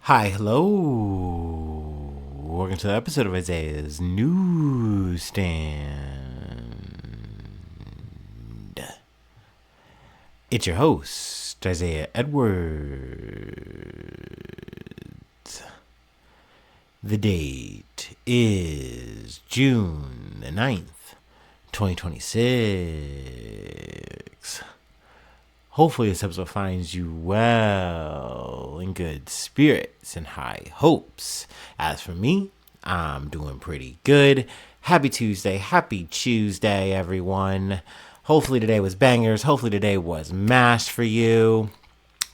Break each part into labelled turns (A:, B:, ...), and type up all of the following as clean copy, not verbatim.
A: Hi, hello. Welcome to the episode of Isaiah's Newsstand. It's your host, Isaiah Edwards. The date is June the 9th, 2026. Hopefully this episode finds you well, in good spirits and high hopes. As for me, I'm doing pretty good. Happy Tuesday, everyone. Hopefully today was bangers. Hopefully today was mashed for you.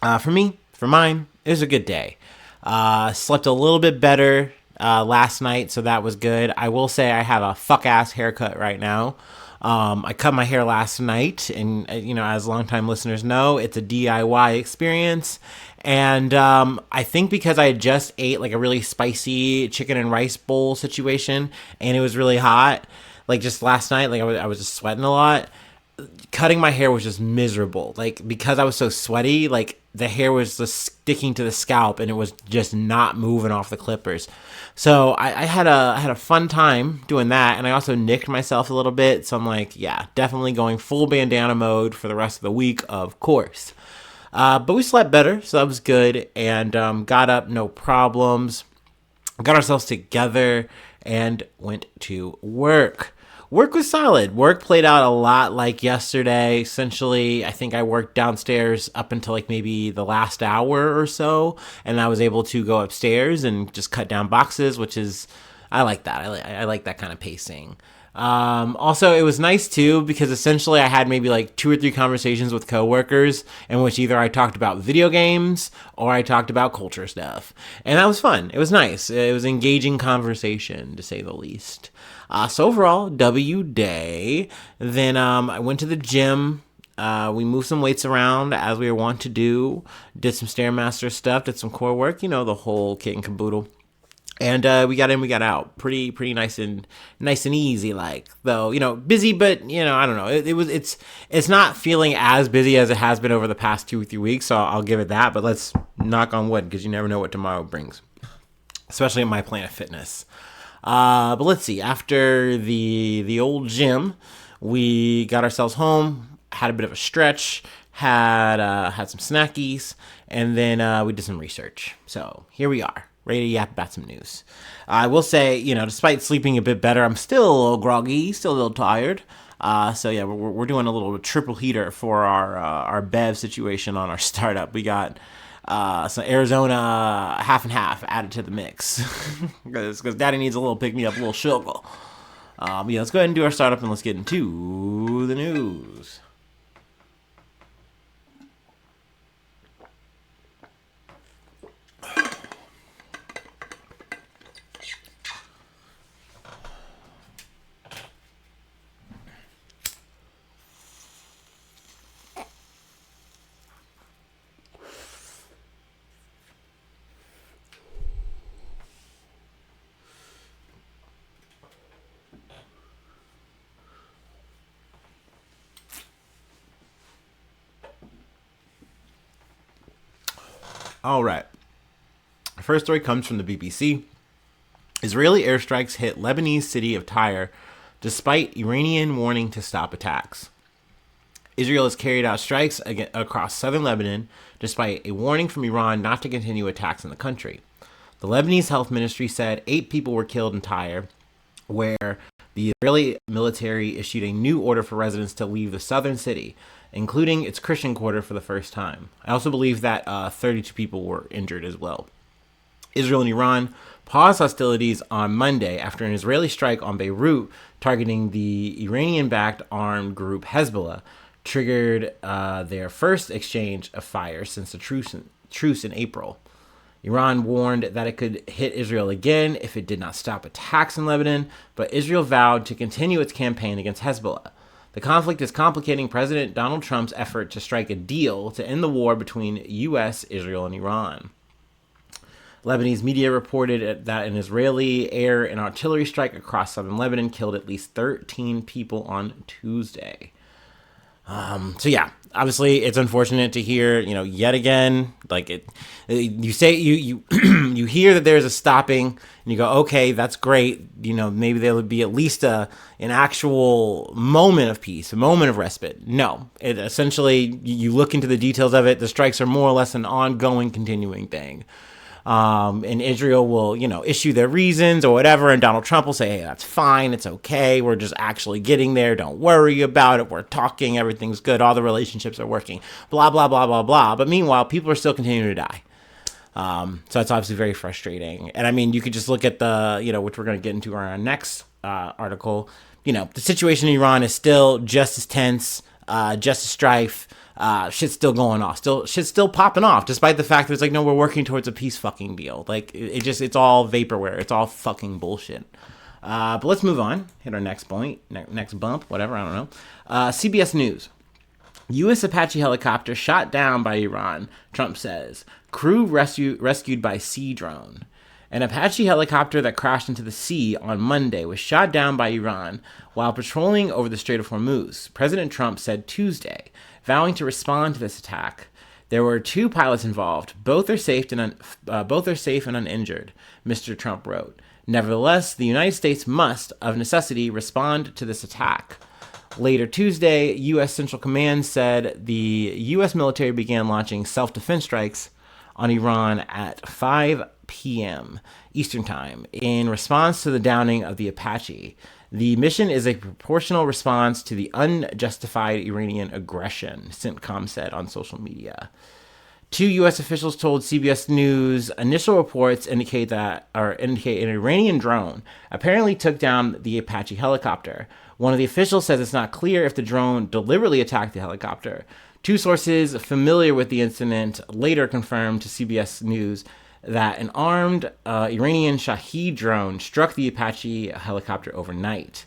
A: For mine, it was a good day. Slept a little bit better last night, so that was good. I will say I have a fuck-ass haircut right now. I cut my hair last night, and as longtime listeners know, it's a DIY experience. And I think because I just ate like a really spicy chicken and rice bowl situation, and it was really hot, like just last night, like I was just sweating a lot. Cutting my hair was just miserable. Like because I was so sweaty, like the hair was just sticking to the scalp, and it was just not moving off the clippers. So I had a fun time doing that, and I also nicked myself a little bit. So I'm like, yeah, definitely going full bandana mode for the rest of the week, of course. But we slept better, so that was good, and got up no problems. Got ourselves together and went to work. Work was solid. Work played out a lot like yesterday. Essentially, I think I worked downstairs up until like maybe the last hour or so, and I was able to go upstairs and just cut down boxes, which is, I like that. I like that kind of pacing. Also, it was nice too because essentially I had maybe like 2 or 3 conversations with coworkers in which either I talked about video games or I talked about culture stuff, and that was fun. It was nice. It was engaging conversation, to say the least. So overall, W day. Then I went to the gym. We moved some weights around as we were wont to do. Did some Stairmaster stuff. Did some core work. The whole kit and caboodle. And we got in, we got out, pretty nice and easy. Like though, busy, but I don't know. It's not feeling as busy as it has been over the past 2 or 3 weeks. So I'll give it that. But let's knock on wood because you never know what tomorrow brings, especially in my Planet Fitness. But let's see. After the old gym, we got ourselves home, had a bit of a stretch, had some snackies, and then we did some research. So here we are, ready to yap about some news. I will say, despite sleeping a bit better, I'm still a little groggy, still a little tired. So yeah, we're doing a little triple heater for our Bev situation on our startup. We got so Arizona half and half added to the mix because Daddy needs a little pick me up, a little sugar. Yeah, let's go ahead and do our startup and let's get into the news. All right. First story comes from the BBC. Israeli airstrikes hit Lebanese city of Tyre despite Iranian warning to stop attacks. Israel has carried out strikes across southern Lebanon despite a warning from Iran not to continue attacks in the country. The Lebanese health ministry said 8 people were killed in Tyre, where the Israeli military issued a new order for residents to leave the southern city, including its Christian quarter, for the first time. I also believe that 32 people were injured as well. Israel and Iran paused hostilities on Monday after an Israeli strike on Beirut targeting the Iranian-backed armed group Hezbollah triggered their first exchange of fire since the truce in April. Iran warned that it could hit Israel again if it did not stop attacks in Lebanon, but Israel vowed to continue its campaign against Hezbollah. The conflict is complicating President Donald Trump's effort to strike a deal to end the war between U.S., Israel, and Iran. Lebanese media reported that an Israeli air and artillery strike across southern Lebanon killed at least 13 people on Tuesday. So yeah, obviously it's unfortunate to hear, yet again, like you say you you hear that there's a stopping and you go, okay, that's great. Maybe there would be at least an actual moment of peace, a moment of respite. No, it essentially, you look into the details of it. The strikes are more or less an ongoing, continuing thing. And Israel will, issue their reasons or whatever, and Donald Trump will say, hey, that's fine, it's okay, we're just actually getting there, don't worry about it, we're talking, everything's good, all the relationships are working, blah, blah, blah, blah, blah. But meanwhile, people are still continuing to die. So it's obviously very frustrating. And I mean, you could just look at the, which we're going to get into our next article. The situation in Iran is still just as tense, just as strife. Shit's still going off. Shit's still popping off, despite the fact that it's like, no, we're working towards a peace fucking deal. Like, it's all vaporware. It's all fucking bullshit. But let's move on. Hit our next point, next bump, whatever, I don't know. CBS News. U.S. Apache helicopter shot down by Iran, Trump says. Crew rescued by sea drone. An Apache helicopter that crashed into the sea on Monday was shot down by Iran while patrolling over the Strait of Hormuz, President Trump said Tuesday, vowing to respond to this attack. There were 2 pilots involved. Both are safe and uninjured, Mr. Trump wrote. Nevertheless, the United States must, of necessity, respond to this attack. Later Tuesday, U.S. Central Command said the U.S. military began launching self-defense strikes on Iran at 5 p.m. Eastern Time in response to the downing of the Apache. The mission is a proportional response to the unjustified Iranian aggression, CENTCOM said on social media. 2 U.S. officials told CBS News initial reports indicate an Iranian drone apparently took down the Apache helicopter. One of the officials says it's not clear if the drone deliberately attacked the helicopter. 2 sources familiar with the incident later confirmed to CBS News that an armed Iranian Shahed drone struck the Apache helicopter overnight.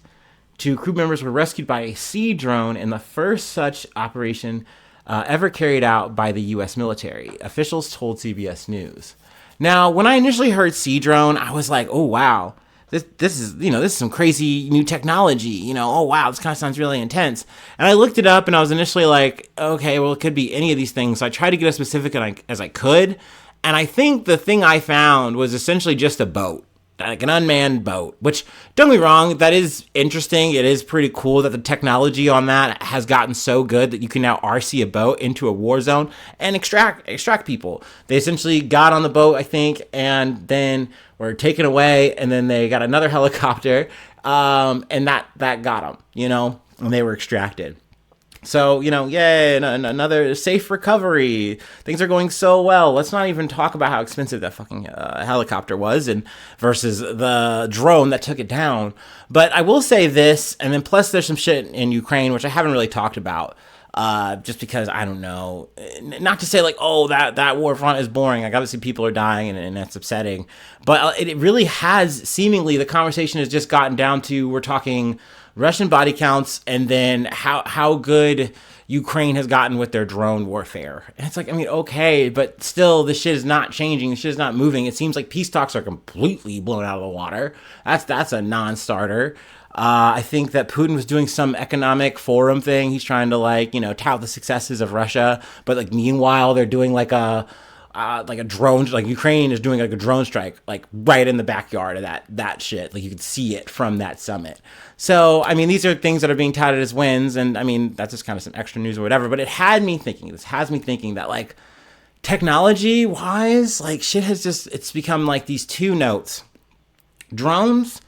A: 2 crew members were rescued by a sea drone in the first such operation ever carried out by the U.S. military, officials told CBS News. Now, when I initially heard sea drone, I was like, oh, wow. This is some crazy new technology. Oh, wow, this kind of sounds really intense. And I looked it up, and I was initially like, okay, well, it could be any of these things. So I tried to get as specific as I could. And I think the thing I found was essentially just a boat, like an unmanned boat, which, don't get me wrong, that is interesting. It is pretty cool that the technology on that has gotten so good that you can now RC a boat into a war zone and extract people. They essentially got on the boat, I think, and then were taken away, and then they got another helicopter, and that got them, and they were extracted. So, yay, another safe recovery. Things are going so well. Let's not even talk about how expensive that fucking helicopter was and versus the drone that took it down. But I will say this, and then plus there's some shit in Ukraine, which I haven't really talked about, just because, I don't know, not to say like, oh, that war front is boring. Like, obviously people are dying and that's upsetting. But it really has, seemingly, the conversation has just gotten down to, we're talking Russian body counts, and then how good Ukraine has gotten with their drone warfare. And it's like, I mean, okay, but still, this shit is not changing. This shit is not moving. It seems like peace talks are completely blown out of the water. That's a non-starter. I think that Putin was doing some economic forum thing. He's trying to tout the successes of Russia, but meanwhile, they're doing like a drone, like Ukraine is doing like a drone strike, like right in the backyard of that shit. Like you could see it from that summit. So, I mean, these are things that are being touted as wins. And I mean, that's just kind of some extra news or whatever, but this has me thinking that like technology wise, like shit it's become like these 2 notes, drones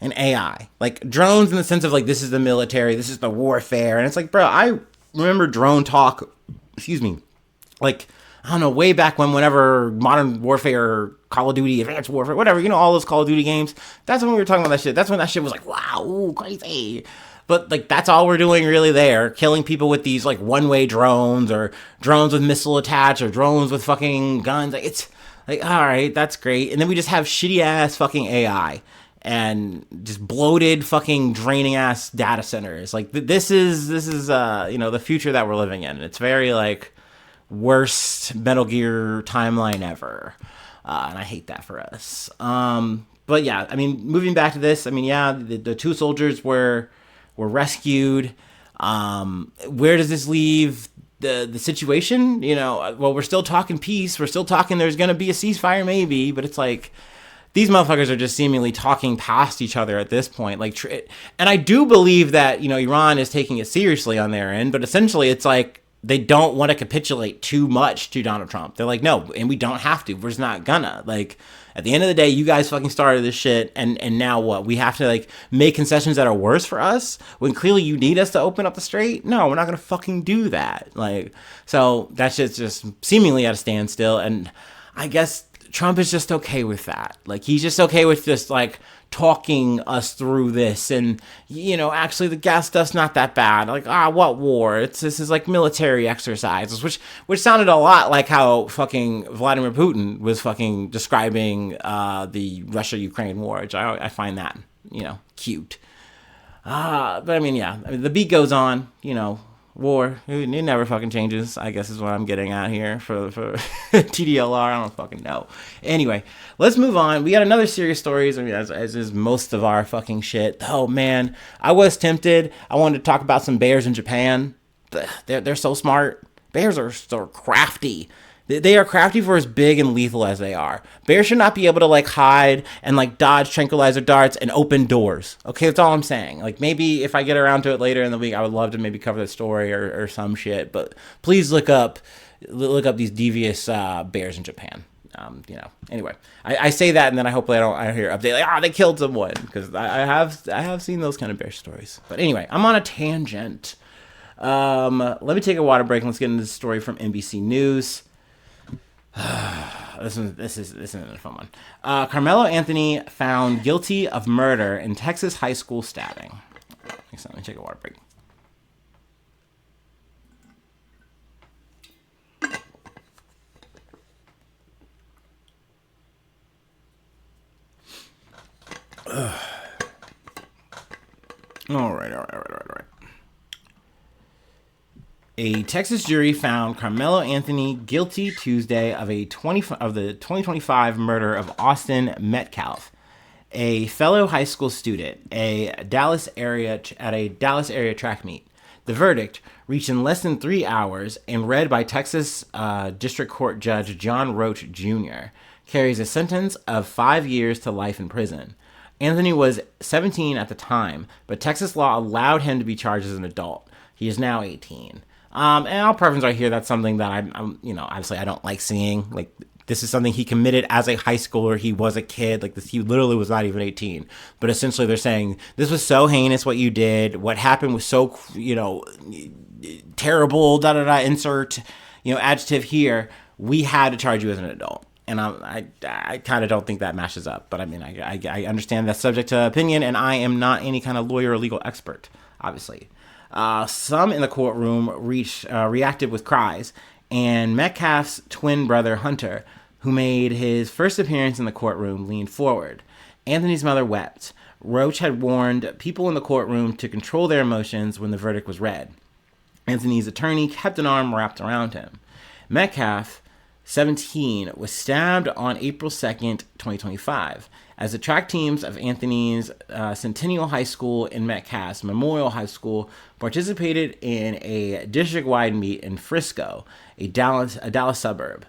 A: and AI. Like drones in the sense of like, this is the military, this is the warfare. And it's like, bro, I remember drone talk, like, I don't know, way back whenever Modern Warfare, Call of Duty, Advanced Warfare, whatever, all those Call of Duty games, that's when we were talking about that shit. That's when that shit was like, wow, ooh, crazy. But like, that's all we're doing really there, killing people with these like one-way drones or drones with missile attached or drones with fucking guns. Like, it's like, all right, that's great. And then we just have shitty ass fucking AI and just bloated fucking draining ass data centers. Like this is the future that we're living in. It's very like worst Metal Gear timeline ever, and I hate that for us. But yeah, I mean, moving back to this, I mean, yeah, the 2 soldiers were rescued. Where does this leave the situation? Well, we're still talking peace. We're still talking there's going to be a ceasefire maybe, but it's like these motherfuckers are just seemingly talking past each other at this point. And I do believe that, Iran is taking it seriously on their end, but essentially it's like they don't want to capitulate too much to Donald Trump. They're like, no, and we don't have to. We're just not gonna. At the end of the day, you guys fucking started this shit, and now what? We have to, make concessions that are worse for us when clearly you need us to open up the strait? No, we're not gonna fucking do that. So that shit's just seemingly at a standstill, and I guess Trump is just okay with that. He's just okay with just, talking us through this. And, actually the gas stuff's not that bad. What war? This is military exercises, which sounded a lot like how fucking Vladimir Putin was fucking describing the Russia-Ukraine war, which I find that, cute. But the beat goes on, war, it never fucking changes, I guess is what I'm getting at here for TDLR. I don't fucking know. Anyway, let's move on. We got another serious stories, as is most of our fucking shit. Oh man, I was tempted. I wanted to talk about some bears in Japan. They're so smart. Bears are so crafty. They are crafty for as big and lethal as they are. Bears should not be able to hide and dodge tranquilizer darts and open doors. Okay, that's all I'm saying. Maybe if I get around to it later in the week, I would love to maybe cover that story or some shit. But please look up these devious bears in Japan. Anyway, I say that, and then I hopefully I hear update they killed someone, because I have seen those kind of bear stories. But anyway, I'm on a tangent. Let me take a water break and let's get into this story from NBC News. This isn't a fun one. Carmelo Anthony found guilty of murder in Texas high school stabbing. Let me take a water break. All right. A Texas jury found Carmelo Anthony guilty Tuesday of the 2025 murder of Austin Metcalf, a fellow high school student, at a Dallas area track meet. The verdict, reached in less than 3 hours and read by Texas District Court Judge John Roach Jr., carries a sentence of 5 years to life in prison. Anthony was 17 at the time, but Texas law allowed him to be charged as an adult. He is now 18. And I'll preference right here, that's something that I'm obviously I don't like seeing. This is something he committed as a high schooler. He was a kid. He literally was not even 18. But essentially they're saying, this was so heinous what you did. What happened was so, terrible, insert, adjective here. We had to charge you as an adult. And I kind of don't think that matches up. But I understand that's subject to opinion, and I am not any kind of lawyer or legal expert, obviously. Some in the courtroom reacted with cries, and Metcalf's twin brother, Hunter, who made his first appearance in the courtroom, leaned forward. Anthony's mother wept. Roach had warned people in the courtroom to control their emotions when the verdict was read. Anthony's attorney kept an arm wrapped around him. Metcalf, 17, was stabbed on April 2nd, 2025, as the track teams of Anthony's Centennial High School and Metcalf's Memorial High School participated in a district-wide meet in Frisco, a Dallas suburb.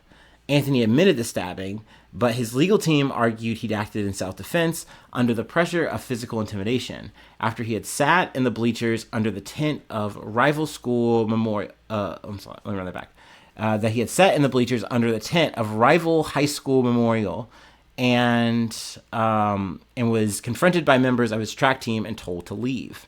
A: Anthony admitted the stabbing, but his legal team argued he'd acted in self-defense under the pressure of physical intimidation after he had sat in the bleachers under the tent of rival school memorial. Let me run that back. That he had sat in the bleachers under the tent of rival high school memorial, and was confronted by members of his track team and told to leave.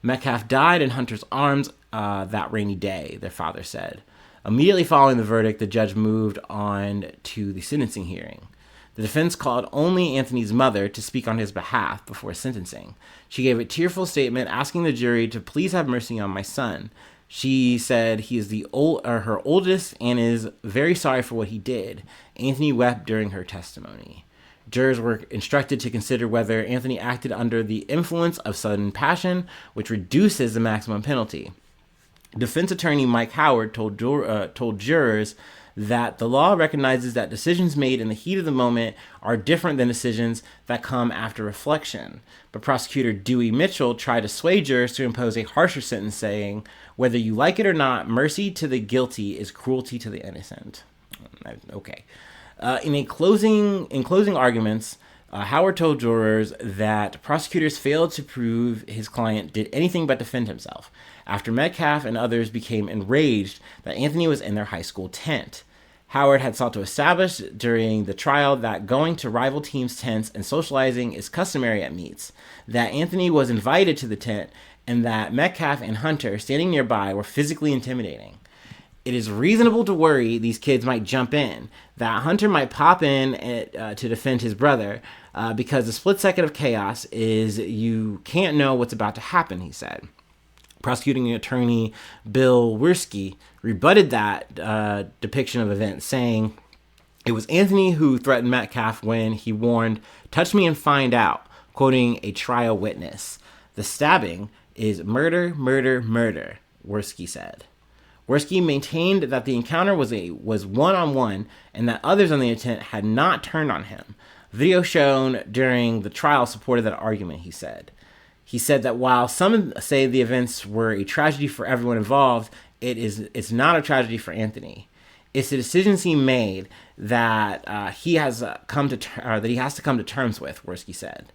A: Metcalf died in Hunter's arms that rainy day, their father said. Immediately following the verdict, the judge moved on to the sentencing hearing. The defense called only Anthony's mother to speak on his behalf before sentencing. She gave a tearful statement asking the jury to please have mercy on my son. She said he is her oldest and is very sorry for what he did. Anthony wept during her testimony. Jurors were instructed to consider whether Anthony acted under the influence of sudden passion, which reduces the maximum penalty. Defense attorney Mike Howard told jurors that the law recognizes that decisions made in the heat of the moment are different than decisions that come after reflection. But prosecutor Dewey Mitchell tried to sway jurors to impose a harsher sentence, saying, "Whether you like it or not, mercy to the guilty is cruelty to the innocent." Okay. In closing arguments, Howard told jurors that prosecutors failed to prove his client did anything but defend himself, after Metcalf and others became enraged that Anthony was in their high school tent. Howard had sought to establish during the trial that going to rival teams' tents and socializing is customary at meets, that Anthony was invited to the tent, and that Metcalf and Hunter, standing nearby, were physically intimidating. It is reasonable to worry these kids might jump in, that Hunter might pop in to defend his brother, because the split second of chaos is you can't know what's about to happen, he said. Prosecuting attorney Bill Wiersky rebutted that depiction of events, saying it was Anthony who threatened Metcalf when he warned, "Touch me and find out," quoting a trial witness. "The stabbing is murder, murder, murder," Wiersky said. Wiersky maintained that the encounter was one-on-one and that others on the tent had not turned on him. Video shown during the trial supported that argument, he said. He said that while some say the events were a tragedy for everyone involved, it's not a tragedy for Anthony. It's the decisions he made that he has to come to terms with, Wiersky said.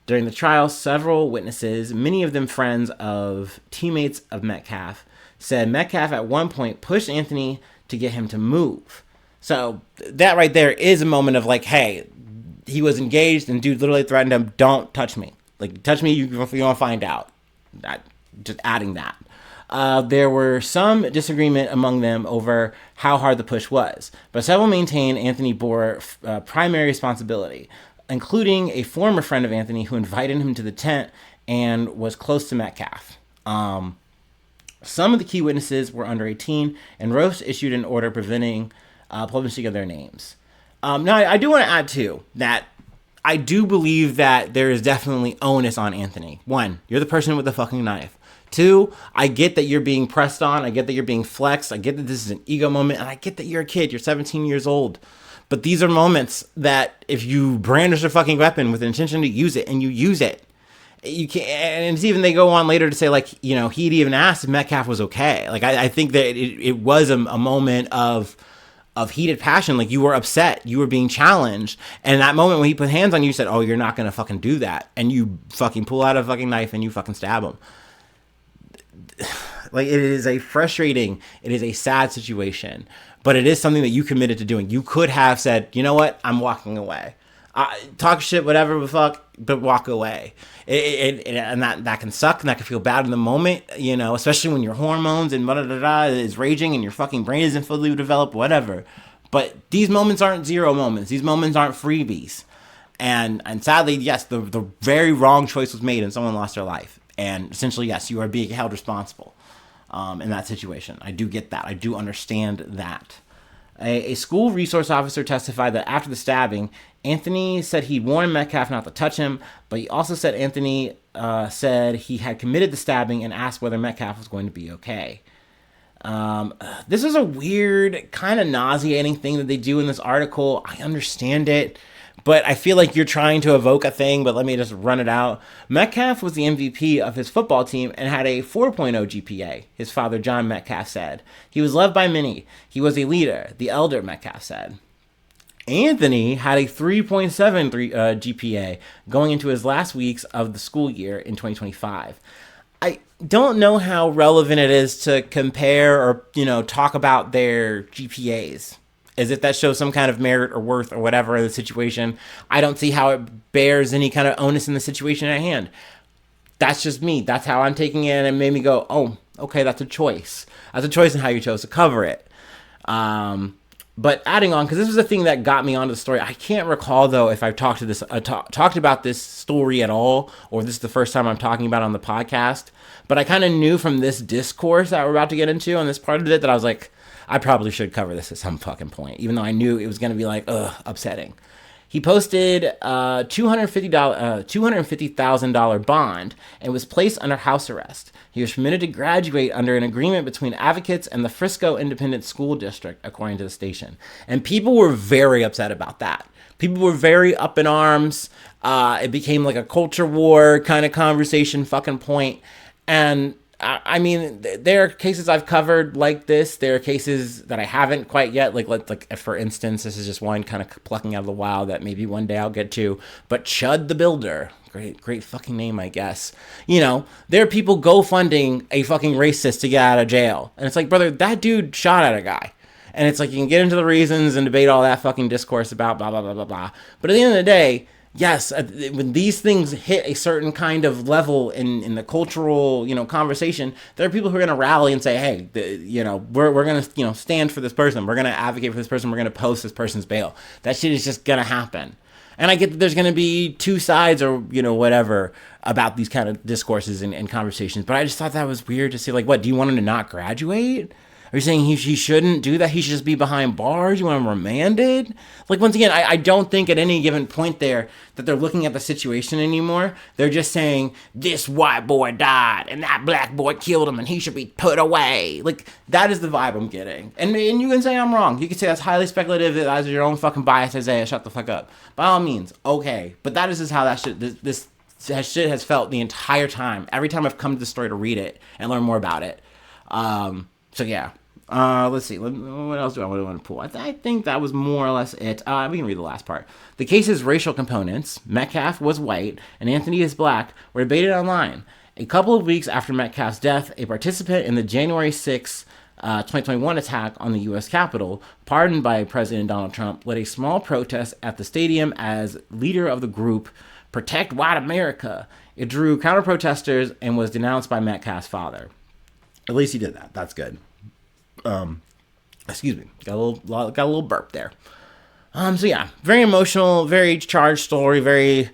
A: During the trial, several witnesses, many of them friends of teammates of Metcalf, said Metcalf at one point pushed Anthony to get him to move. So that right there is a moment of like, hey, he was engaged and dude literally threatened him, "Don't touch me. Like, touch me, you're going to find out." Just adding that. There were some disagreement among them over how hard the push was, but several maintained Anthony bore primary responsibility, including a former friend of Anthony who invited him to the tent and was close to Metcalf. Some of the key witnesses were under 18, and Roast issued an order preventing publishing of their names. Now, I do want to add, too, that I do believe that there is definitely onus on Anthony. One, you're the person with the fucking knife. Two, I get that you're being pressed on. I get that you're being flexed. I get that this is an ego moment. And I get that you're a kid. You're 17 years old. But these are moments that if you brandish a fucking weapon with the intention to use it and you use it, you can't. And it's even, they go on later to say, like, you know, he'd even asked if Metcalf was okay. Like, I think that it was a moment of heated passion. Like, you were upset, you were being challenged, and that moment when he put hands on you, you said, "Oh, you're not gonna fucking do that," and you fucking pull out a fucking knife and you fucking stab him. Like, it is a sad situation, but it is something that you committed to doing. You could have said, "You know what, I'm walking away. Talk shit, whatever the fuck, but walk away." And that can suck, and that can feel bad in the moment, you know, especially when your hormones and is raging and your fucking brain isn't fully developed, whatever. But these moments aren't zero moments. These moments aren't freebies. And sadly, yes, the very wrong choice was made and someone lost their life. And essentially, yes, you are being held responsible in that situation. I do get that. I do understand that. A school resource officer testified that after the stabbing, Anthony said he warned Metcalf not to touch him, but he also said Anthony said he had committed the stabbing and asked whether Metcalf was going to be okay. This is a weird, kind of nauseating thing that they do in this article. I understand it, but I feel like you're trying to evoke a thing, but let me just run it out. Metcalf was the MVP of his football team and had a 4.0 GPA, his father John Metcalf said. He was loved by many. He was a leader, the elder Metcalf said. Anthony had a 3.7 GPA going into his last weeks of the school year in 2025. I don't know how relevant it is to compare or, you know, talk about their GPAs as if that shows some kind of merit or worth or whatever in the situation. I don't see how it bears any kind of onus in the situation at hand. That's just me. That's how I'm taking it, and it made me go, oh, okay, that's a choice. That's a choice in how you chose to cover it. But adding on, because this was the thing that got me onto the story. I can't recall, though, if I've talked about this story at all, or this is the first time I'm talking about it on the podcast. But I kind of knew from this discourse that we're about to get into on this part of it that I was like, I probably should cover this at some fucking point, even though I knew it was going to be like, upsetting. He posted a $250,000 bond and was placed under house arrest. He was permitted to graduate under an agreement between advocates and the Frisco Independent School District, according to the station. And people were very upset about that. People were very up in arms. It became like a culture war kind of conversation fucking point. And I mean, there are cases I've covered like this. There are cases that I haven't quite yet. Like for instance, this is just one kind of plucking out of the wild that maybe one day I'll get to. But Chud the Builder, great fucking name, I guess. You know, there are people GoFunding a fucking racist to get out of jail, and it's like, brother, that dude shot at a guy. And it's like, you can get into the reasons and debate all that fucking discourse about blah blah blah blah blah. But at the end of the day, yes, when these things hit a certain kind of level in the cultural, conversation, there are people who are going to rally and say, hey, we're going to, stand for this person. We're going to advocate for this person. We're going to post this person's bail. That shit is just going to happen. And I get that there's going to be two sides or, whatever about these kind of discourses and conversations. But I just thought that was weird to see, like, what, do you want him to not graduate? Are you saying he shouldn't do that? He should just be behind bars? You want him remanded? Like, once again, I don't think at any given point there that they're looking at the situation anymore. They're just saying, this white boy died and that black boy killed him and he should be put away. Like, that is the vibe I'm getting. And you can say I'm wrong. You can say that's highly speculative. That is your own fucking bias, Isaiah. Shut the fuck up. By all means, okay. But that is just how that shit, this shit has felt the entire time. Every time I've come to the story to read it and learn more about it. So yeah, let's see. What else do I want to pull? I think that was more or less it. We can read the last part. The case's racial components, Metcalf was white and Anthony is black, were debated online. A couple of weeks after Metcalf's death, a participant in the January 6, 2021 attack on the U.S. Capitol, pardoned by President Donald Trump, led a small protest at the stadium as leader of the group Protect White America. It drew counter-protesters and was denounced by Metcalf's father. At least he did that. That's good. Excuse me, got a little burp there. So yeah, very emotional, very charged story.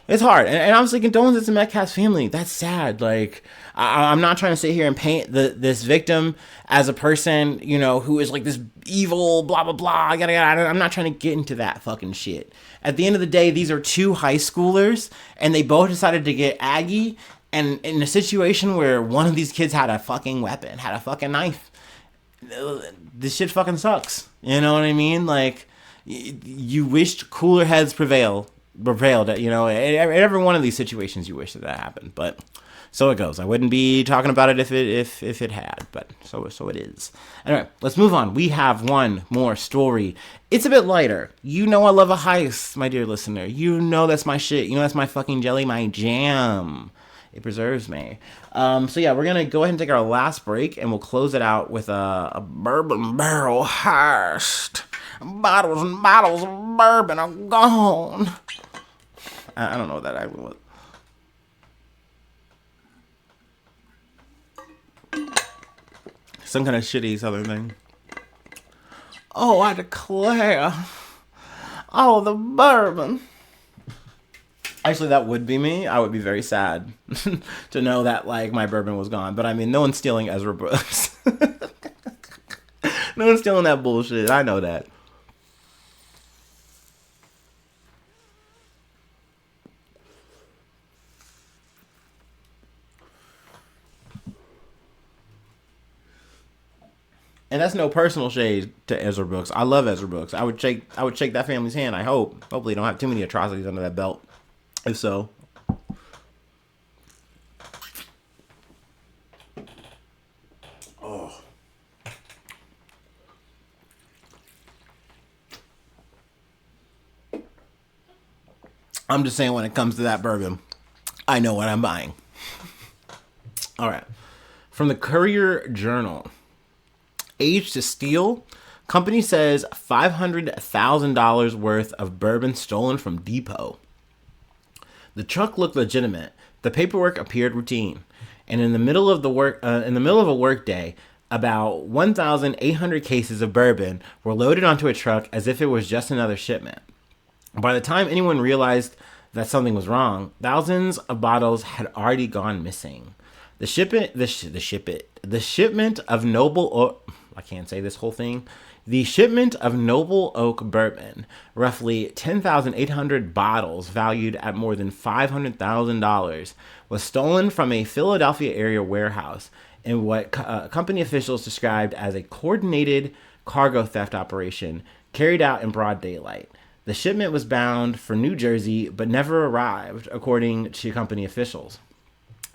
A: It's hard, and obviously condolences to Metcalf's family. That's sad. Like, I'm not trying to sit here and paint this victim as a person, who is like this evil, blah blah blah. Yada yada. I'm not trying to get into that fucking shit. At the end of the day, these are two high schoolers, and they both decided to get Aggie. And in a situation where one of these kids had a fucking weapon, had a fucking knife, this shit fucking sucks. You know what I mean? Like, you wished cooler heads prevailed. Every one of these situations you wish that happened. But so it goes. I wouldn't be talking about it if it had. But so it is. Anyway, let's move on. We have one more story. It's a bit lighter. I love a heist, my dear listener. That's my shit. That's my fucking jelly, my jam. It preserves me. So yeah, we're going to go ahead and take our last break, and we'll close it out with a bourbon barrel heist. Bottles and bottles of bourbon are gone. I don't know what that actually was. Some kind of shitty southern thing. Oh, I declare. Oh, the bourbon. Actually, that would be me. I would be very sad to know that, like, my bourbon was gone. But, I mean, no one's stealing Ezra Brooks. No one's stealing that bullshit. I know that. And that's no personal shade to Ezra Brooks. I love Ezra Brooks. I would shake that family's hand, I hope. Hopefully, don't have too many atrocities under that belt. If so. Oh. I'm just saying, when it comes to that bourbon, I know what I'm buying. All right. From the Courier Journal. Age to steal. Company says $500,000 worth of bourbon stolen from depot. The truck looked legitimate. The paperwork appeared routine. And in the middle of a work day, about 1,800 cases of bourbon were loaded onto a truck as if it was just another shipment. By the time anyone realized that something was wrong, thousands of bottles had already gone missing. The shipment of noble oil, I can't say this whole thing. The shipment of Noble Oak Bourbon, roughly 10,800 bottles valued at more than $500,000, was stolen from a Philadelphia area warehouse in what company officials described as a coordinated cargo theft operation carried out in broad daylight. The shipment was bound for New Jersey but never arrived, according to company officials.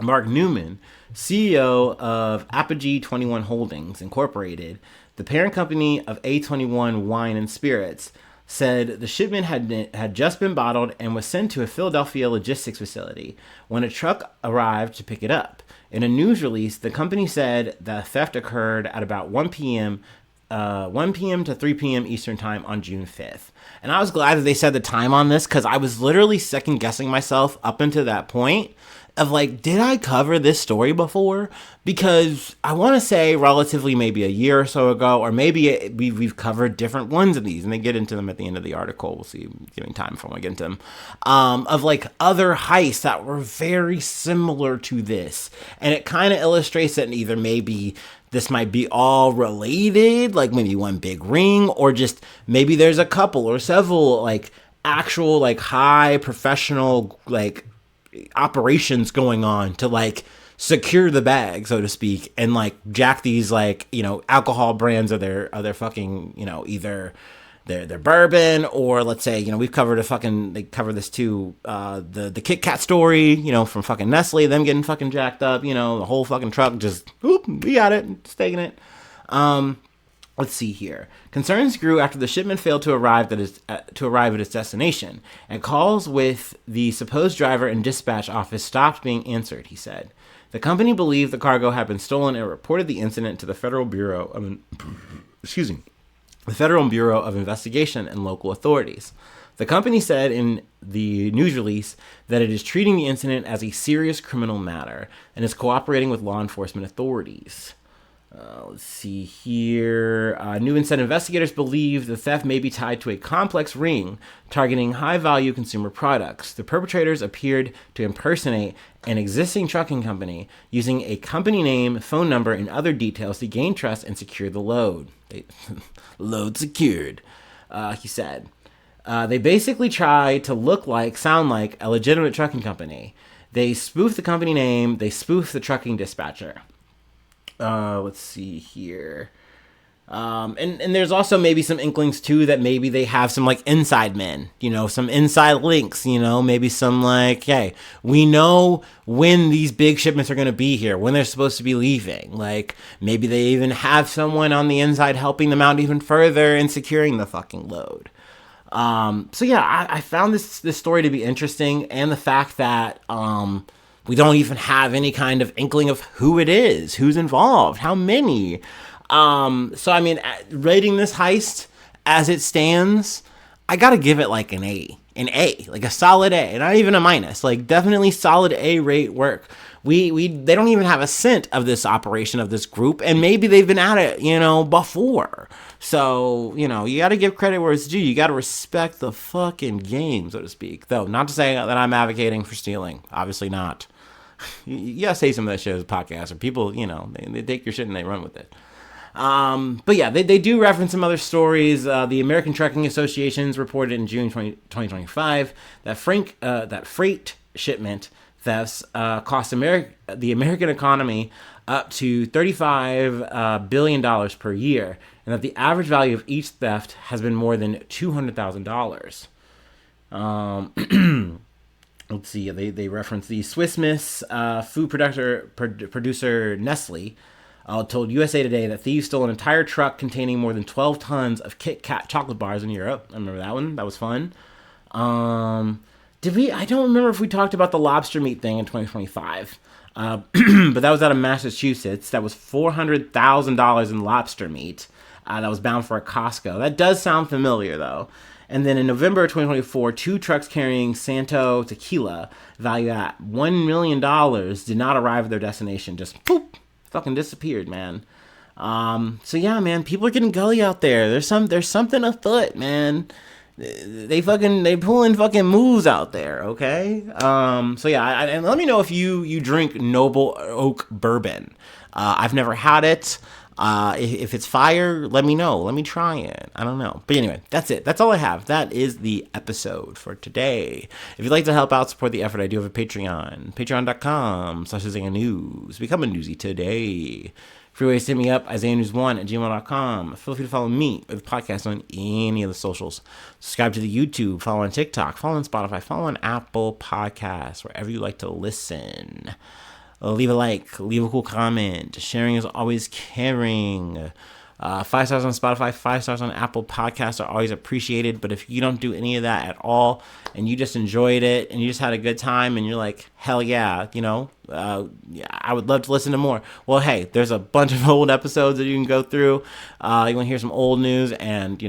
A: Mark Newman, CEO of Apogee 21 Holdings Incorporated, the parent company of A21 Wine and Spirits, said the shipment had just been bottled and was sent to a Philadelphia logistics facility when a truck arrived to pick it up. In a news release, the company said the theft occurred at about 1 p.m. To 3 p.m. Eastern Time on June 5th. And I was glad that they said the time on this, because I was literally second guessing myself up until that point of like, did I cover this story before? Because I want to say relatively maybe a year or so ago, or maybe we've covered different ones of these, and they get into them at the end of the article. We'll see, giving time before I get into them, of like other heists that were very similar to this. And it kind of illustrates that either maybe this might be all related, like maybe one big ring, or just maybe there's a couple or several like actual like high professional like operations going on to like secure the bag, so to speak, and like jack these like, you know, alcohol brands of their fucking, you know, either their bourbon, or let's say, you know, they cover this too, the Kit Kat story, you know, from fucking Nestle, them getting fucking jacked up, you know, the whole fucking truck just, whoop, we got it, it's taking it. Let's see here. Concerns grew after the shipment failed to arrive at its destination, and calls with the supposed driver and dispatch office stopped being answered, he said. The company believed the cargo had been stolen and reported the incident to the Federal Bureau of Investigation and local authorities. The company said in the news release that it is treating the incident as a serious criminal matter and is cooperating with law enforcement authorities. Let's see here. Newman said investigators believe the theft may be tied to a complex ring targeting high-value consumer products. The perpetrators appeared to impersonate an existing trucking company using a company name, phone number, and other details to gain trust and secure the load. Load secured, he said. They basically tried to sound like a legitimate trucking company. They spoofed the company name. They spoofed the trucking dispatcher. Let's see here. And there's also maybe some inklings too that maybe they have some like inside men, you know, some inside links, you know, maybe some like, hey, we know when these big shipments are going to be here, when they're supposed to be leaving. Like maybe they even have someone on the inside helping them out even further and securing the fucking load. So yeah, I found this story to be interesting, and the fact that, we don't even have any kind of inkling of who it is, who's involved, how many. So, I mean, rating this heist as it stands, I gotta give it like an A, like a solid A, not even a minus, like definitely solid A rate work. They don't even have a scent of this operation of this group, and maybe they've been at it, you know, before. So, you know, you gotta give credit where it's due. You gotta respect the fucking game, so to speak. Though, not to say that I'm advocating for stealing. Obviously not. You gotta say some of that shit as a podcast, or people, you know, they take your shit and they run with it. But yeah, they do reference some other stories. The American Trucking Associations reported in June 2025 that freight shipment thefts cost the American economy up to $35 billion per year, and that the average value of each theft has been more than $200,000. Let's see, they reference the Swiss Miss food producer Nestle told USA Today that thieves stole an entire truck containing more than 12 tons of Kit Kat chocolate bars in Europe. I remember that one. That was fun. I don't remember if we talked about the lobster meat thing in 2025. But that was out of Massachusetts. That was $400,000 in lobster meat that was bound for a Costco. That does sound familiar, though. And then in November 2024, 2 trucks carrying Santo tequila, valued at $1 million, did not arrive at their destination. Just poop, fucking disappeared, man. So yeah, man, people are getting gully out there. There's something afoot, man. They pulling fucking moves out there, okay? So yeah, and let me know if you drink Noble Oak Bourbon. I've never had it. If it's fire, let me know. Let me try it. I don't know. But anyway, that's it. That's all I have. That is the episode for today. If you'd like to help out, support the effort, I do have a Patreon. Patreon.com/IsaiahNews. Become a newsie today. Free ways to hit me up, IsaiahNews1@gmail.com. Feel free to follow me with the podcast on any of the socials. Subscribe to the YouTube, follow on TikTok, follow on Spotify, follow on Apple Podcasts, wherever you like to listen. Leave a like, leave a cool comment. Sharing is always caring. 5 stars on Spotify, 5 stars on Apple Podcasts are always appreciated. But if you don't do any of that at all and you just enjoyed it and you just had a good time and you're like, hell yeah, I would love to listen to more. Well, hey, there's a bunch of old episodes that you can go through. You want to hear some old news, and,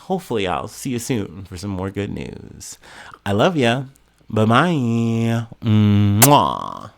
A: hopefully I'll see you soon for some more good news. I love ya. Bye-bye. Mwah.